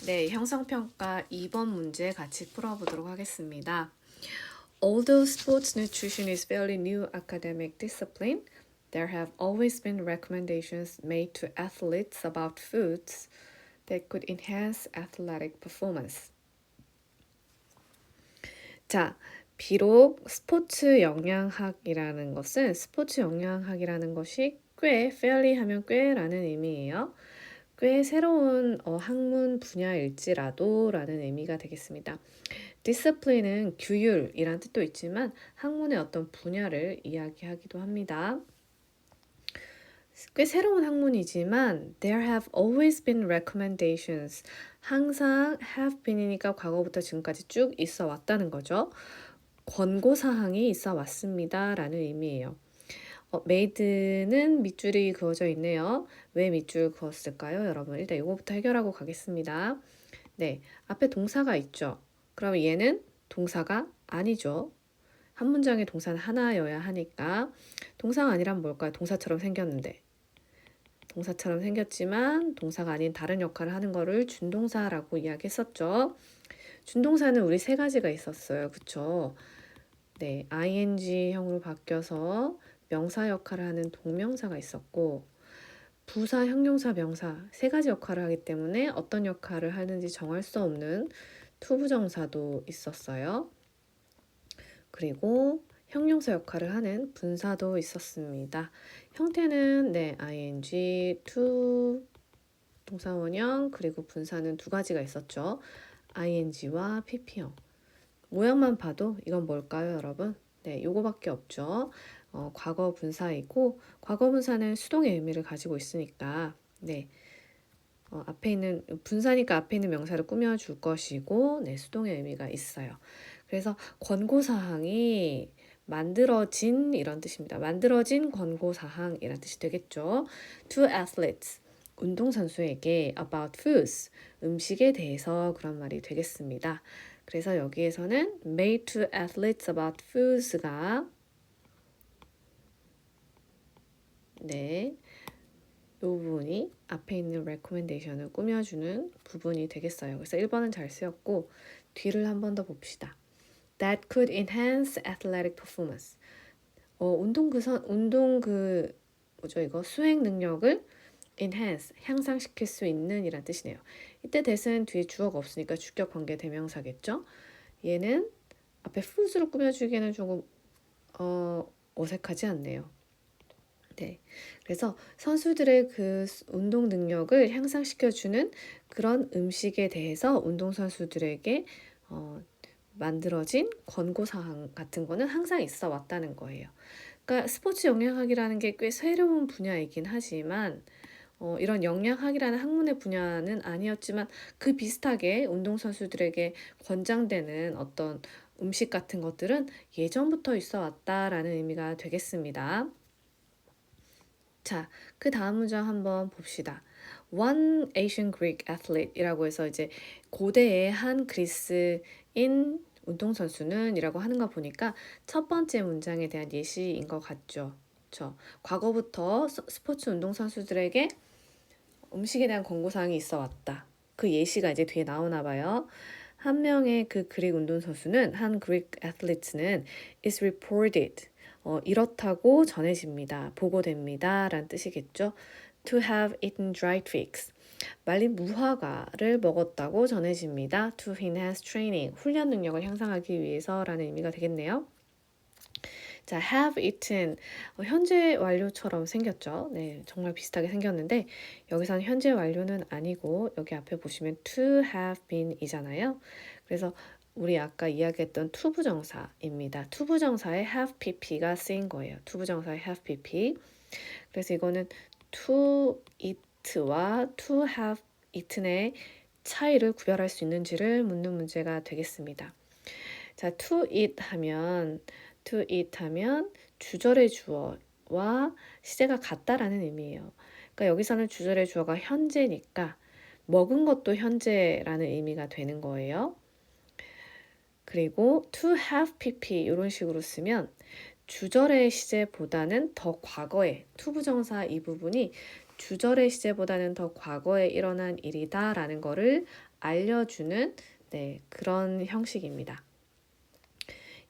네, 형성평가 2번 문제 같이 풀어보도록 하겠습니다. Although sports nutrition is fairly new academic discipline, there have always been recommendations made to athletes about foods that could enhance athletic performance. 자, 비록 스포츠 영양학이라는 것이 꽤, fairly 하면 꽤라는 의미예요. 꽤 새로운 학문 분야일지라도 라는 의미가 되겠습니다. 디스플린은 규율이란 뜻도 있지만 학문의 어떤 분야를 이야기하기도 합니다. 꽤 새로운 학문이지만 there have always been recommendations. 항상 have been이니까 과거부터 지금까지 쭉 있어 왔다는 거죠. 권고사항이 있어 왔습니다 라는 의미예요. made는 밑줄이 그어져 있네요. 왜 밑줄 그었을까요, 여러분? 일단 이거부터 해결하고 가겠습니다. 네, 앞에 동사가 있죠. 그럼 얘는 동사가 아니죠. 한 문장에 동사는 하나여야 하니까 동사가 아니란 뭘까요? 동사처럼 생겼는데. 동사처럼 생겼지만 동사가 아닌 다른 역할을 하는 거를 준동사라고 이야기했었죠. 준동사는 우리 세 가지가 있었어요. 그쵸? 네, ing형으로 바뀌어서 명사 역할을 하는 동명사가 있었고 부사, 형용사, 명사 세 가지 역할을 하기 때문에 어떤 역할을 하는지 정할 수 없는 투부정사도 있었어요. 그리고 형용사 역할을 하는 분사도 있었습니다. 형태는 네, ing, to, 동사원형, 그리고 분사는 두 가지가 있었죠. ing와 pp형. 모양만 봐도 이건 뭘까요, 여러분? 네, 요거밖에 없죠. 과거 분사이고 과거 분사는 수동의 의미를 가지고 있으니까 네, 앞에 있는 분사니까 앞에 있는 명사를 꾸며줄 것이고 네, 수동의 의미가 있어요. 그래서 권고사항이 만들어진 이런 뜻입니다. 만들어진 권고사항이란 뜻이 되겠죠. To athletes, 운동선수에게 about foods, 음식에 대해서 그런 말이 되겠습니다. 그래서 여기에서는 made to athletes about foods가 네, 이 부분이 앞에 있는 recommendation을 꾸며주는 부분이 되겠어요. 그래서 1번은 잘 쓰였고 뒤를 한 번 더 봅시다. That could enhance athletic performance. 뭐죠 이거 수행 능력을 enhance 향상시킬 수 있는 이란 뜻이네요. 이때 that은 뒤에 주어가 없으니까 주격 관계 대명사겠죠. 얘는 앞에 foods로 꾸며주기에는 조금 어색하지 않네요. 네, 그래서 선수들의 그 운동 능력을 향상시켜주는 그런 음식에 대해서 운동선수들에게 만들어진 권고사항 같은 거는 항상 있어 왔다는 거예요. 그러니까 스포츠 영양학이라는 게 꽤 새로운 분야이긴 하지만 이런 영양학이라는 학문의 분야는 아니었지만 그 비슷하게 운동선수들에게 권장되는 어떤 음식 같은 것들은 예전부터 있어 왔다라는 의미가 되겠습니다. 자, 그 다음 문장 한번 봅시다. One Ancient Greek athlete이라고 해서 이제 고대의 한 그리스인 운동선수는 이라고 하는 거 보니까 첫 번째 문장에 대한 예시인 것 같죠. 그렇죠? 과거부터 스포츠 운동선수들에게 음식에 대한 권고사항이 있어 왔다. 그 예시가 이제 뒤에 나오나 봐요. 한 명의 그 그릭 운동선수는 한 그릭 애틀리트는 is reported 이렇다고 전해집니다. 보고됩니다. 라는 뜻이겠죠. To have eaten dried figs. 말린 무화과를 먹었다고 전해집니다. To enhance training. 훈련 능력을 향상하기 위해서라는 의미가 되겠네요. 자, have eaten. 현재 완료처럼 생겼죠. 네, 정말 비슷하게 생겼는데 여기서는 현재 완료는 아니고 여기 앞에 보시면 to have been 이잖아요. 그래서 우리 아까 이야기했던 투부정사입니다. 투부정사에 have pp가 쓰인 거예요. 투부정사에 have pp. 그래서 이거는 to eat와 to have eaten의 차이를 구별할 수 있는지를 묻는 문제가 되겠습니다. 자, to eat 하면 주절의 주어와 시제가 같다라는 의미예요. 그러니까 여기서는 주절의 주어가 현재니까 먹은 것도 현재라는 의미가 되는 거예요. 그리고 to have pp 이런 식으로 쓰면 주절의 시제보다는 더 과거에 투부정사 이 부분이 주절의 시제보다는 더 과거에 일어난 일이다라는 거를 알려주는 그런 형식입니다.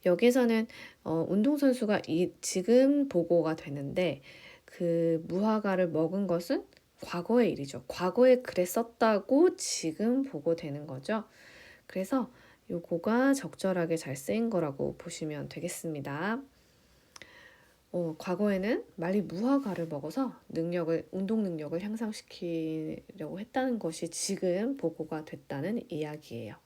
여기서는 운동선수가 지금 보고가 되는데 그 무화과를 먹은 것은 과거의 일이죠. 과거에 그랬었다고 지금 보고되는 거죠. 그래서 요거가 적절하게 잘 쓰인 거라고 보시면 되겠습니다. 과거에는 말리 무화과를 먹어서 운동 능력을 향상시키려고 했다는 것이 지금 보고가 됐다는 이야기예요.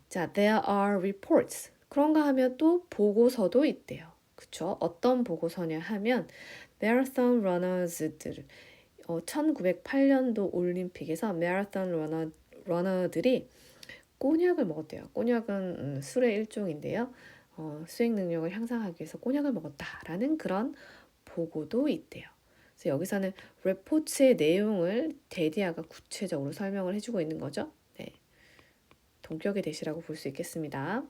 자, there are reports. 그런가 하면 또 보고서도 있대요. 그쵸? 어떤 보고서냐 하면 marathon runners들 1908년도 올림픽에서 marathon runner들이 꼬냑을 먹었대요. 꼬냑은 술의 일종인데요. 수행 능력을 향상하기 위해서 꼬냑을 먹었다라는 그런 보고도 있대요. 그래서 여기서는 report의 내용을 데디아가 구체적으로 설명을 해주고 있는 거죠. 네, 동격의 대시라고 볼 수 있겠습니다.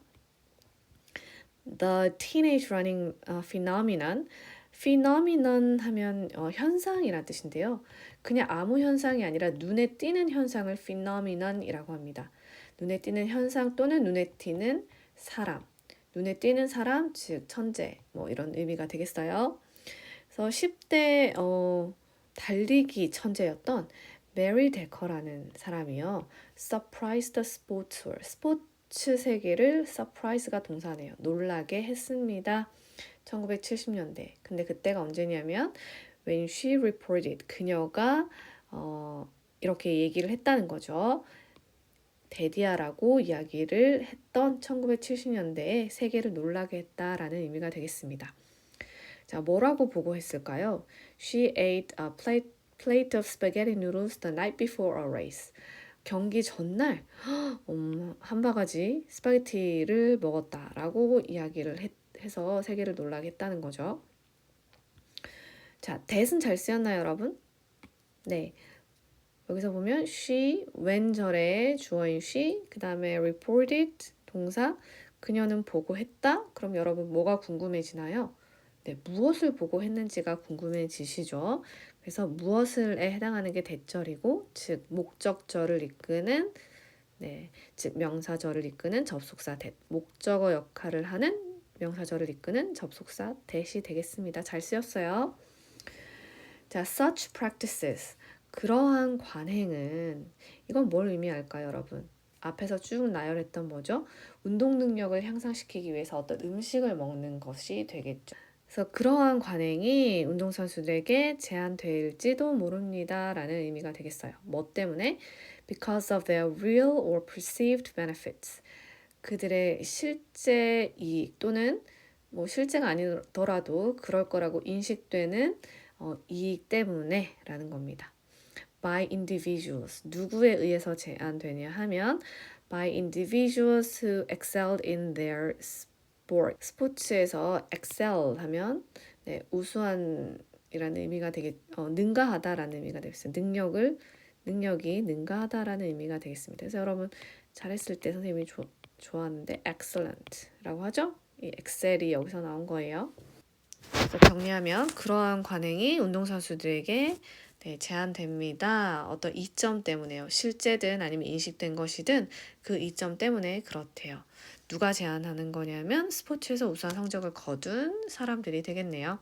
The teenage running phenomenon. phenomenon 하면 현상이란 뜻인데요. 그냥 아무 현상이 아니라 눈에 띄는 현상을 phenomenon이라고 합니다. 눈에 띄는 현상 또는 눈에 띄는 사람. 눈에 띄는 사람, 즉 천재, 뭐 이런 의미가 되겠어요. 그래서 10대 달리기 천재였던 메리 데커라는 사람이요. surprised the sports world. 스포츠 세계를 surprise가 동사네요. 놀라게 했습니다. 1970년대. 근데 그때가 언제냐면 when she reported. 그녀가 이렇게 얘기를 했다는 거죠. 데디아라고 이야기를 했던 1970년대에 세계를 놀라게 했다라는 의미가 되겠습니다. 자, 뭐라고 보고했을까요? She ate a plate of spaghetti noodles the night before a race. 경기 전날 한 바가지 스파게티를 먹었다라고 이야기를 해서 세계를 놀라게 했다는 거죠. 자, that은 잘 쓰였나요, 여러분? 네. 여기서 보면 she, when절의 주어인 she, 그 다음에 reported, 동사, 그녀는 보고했다. 그럼 여러분 뭐가 궁금해지나요? 네, 무엇을 보고했는지가 궁금해지시죠? 그래서 무엇을에 해당하는 게 대절이고, 즉 목적절을 이끄는, 즉 명사절을 이끄는 접속사 that, 목적어 역할을 하는 명사절을 이끄는 접속사 that이 되겠습니다. 잘 쓰였어요. 자, such practices. 그러한 관행은 이건 뭘 의미할까요, 여러분? 앞에서 쭉 나열했던 뭐죠? 운동 능력을 향상시키기 위해서 어떤 음식을 먹는 것이 되겠죠. 그래서 그러한 관행이 운동선수들에게 제한될지도 모릅니다 라는 의미가 되겠어요. 뭐 때문에? Because of their real or perceived benefits. 그들의 실제 이익 또는 뭐 실제가 아니더라도 그럴 거라고 인식되는 이익 때문에 라는 겁니다. by individuals. 누구에 의해서 제한되냐 하면 by individuals who excelled in their sport. 스포츠에서 excel 하면 우수한이라는 의미가 능가하다라는 의미가 되겠어요. 능력이 능가하다라는 의미가 되겠습니다. 그래서 여러분 잘했을 때 선생님이 좋아하는데 excellent라고 하죠. 이 excel이 여기서 나온 거예요. 그래서 정리하면 그러한 관행이 운동선수들에게 제한됩니다. 어떤 이점 때문에요. 실제든 아니면 인식된 것이든 그 이점 때문에 그렇대요. 누가 제한하는 거냐면 스포츠에서 우수한 성적을 거둔 사람들이 되겠네요.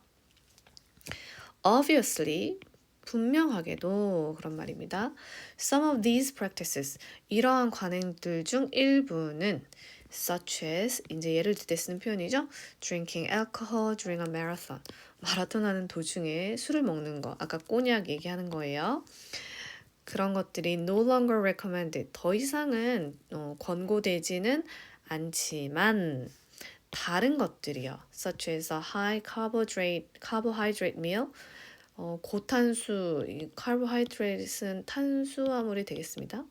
Obviously, 분명하게도 그런 말입니다. Some of these practices, 이러한 관행들 중 일부는 such as, 이제 예를 들 때 쓰는 표현이죠. Drinking alcohol during a marathon. 마라톤 하는 도중에 술을 먹는 거. 아까 꼬냑 얘기하는 거예요. 그런 것들이 no longer recommended. 더 이상은 권고되지는 않지만 다른 것들이요. Such as a high carbohydrate meal. 고탄수, 이 carbohydrate은 탄수화물이 되겠습니다.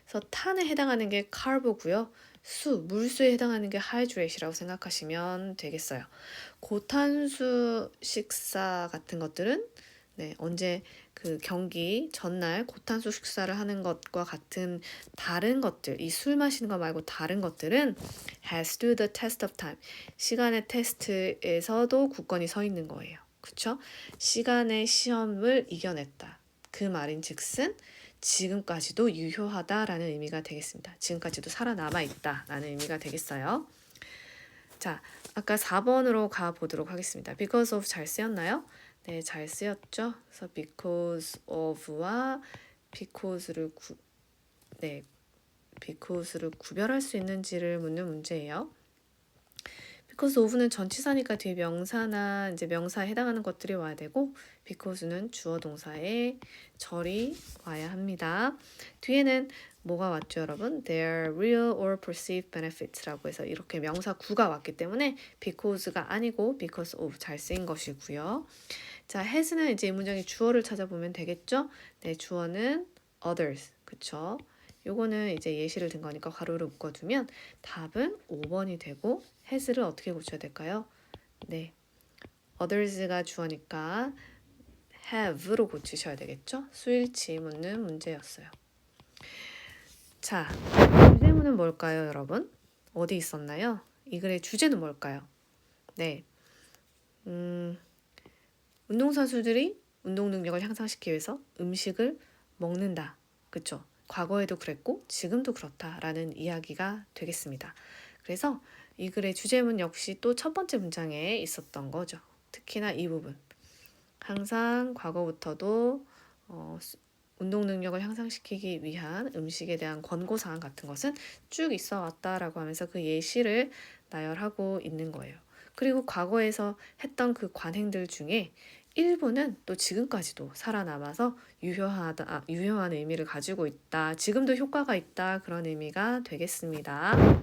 그래서 탄에 해당하는 게 carbo고요. 물수에 해당하는 게 hydrate이라고 생각하시면 되겠어요. 고탄수 식사 같은 것들은 언제 그 경기 전날 고탄수 식사를 하는 것과 같은 다른 것들, 이 술 마시는 거 말고 다른 것들은 has stood the test of time. 시간의 테스트에서도 굳건히 서 있는 거예요. 그쵸? 시간의 시험을 이겨냈다. 그 말인즉슨 지금까지도 유효하다라는 의미가 되겠습니다. 지금까지도 살아남아 있다라는 의미가 되겠어요. 자, 아까 4번으로 가보도록 하겠습니다. because of 잘 쓰였나요? 네, 잘 쓰였죠. 그래서 because of와 because를 구별할 수 있는지를 묻는 문제예요. because of는 전치사니까 뒤에 명사나 이제 명사에 해당하는 것들이 와야 되고 because는 주어 동사에 절이 와야 합니다. 뒤에는 뭐가 왔죠, 여러분? Their real or perceived benefits라고 해서 이렇게 명사 구가 왔기 때문에 because가 아니고 because of 잘 쓰인 것이고요. 자, has는 이제 이 문장의 주어를 찾아보면 되겠죠? 네, 주어는 others, 그쵸? 요거는 이제 예시를 든 거니까 가로를 묶어두면 답은 5번이 되고 has를 어떻게 고쳐야 될까요? 네, others가 주어니까 have로 고치셔야 되겠죠? 수일치 묻는 문제였어요. 자, 주제문은 뭘까요, 여러분? 어디 있었나요? 이 글의 주제는 뭘까요? 네, 운동선수들이 운동 능력을 향상시키기 위해서 음식을 먹는다. 그쵸? 과거에도 그랬고 지금도 그렇다라는 이야기가 되겠습니다. 그래서 이 글의 주제문 역시 또 첫 번째 문장에 있었던 거죠. 특히나 이 부분. 항상 과거부터도 운동 능력을 향상시키기 위한 음식에 대한 권고사항 같은 것은 쭉 있어 왔다라고 하면서 그 예시를 나열하고 있는 거예요. 그리고 과거에서 했던 그 관행들 중에 일부는 또 지금까지도 살아남아서 유효한 의미를 가지고 있다. 지금도 효과가 있다. 그런 의미가 되겠습니다.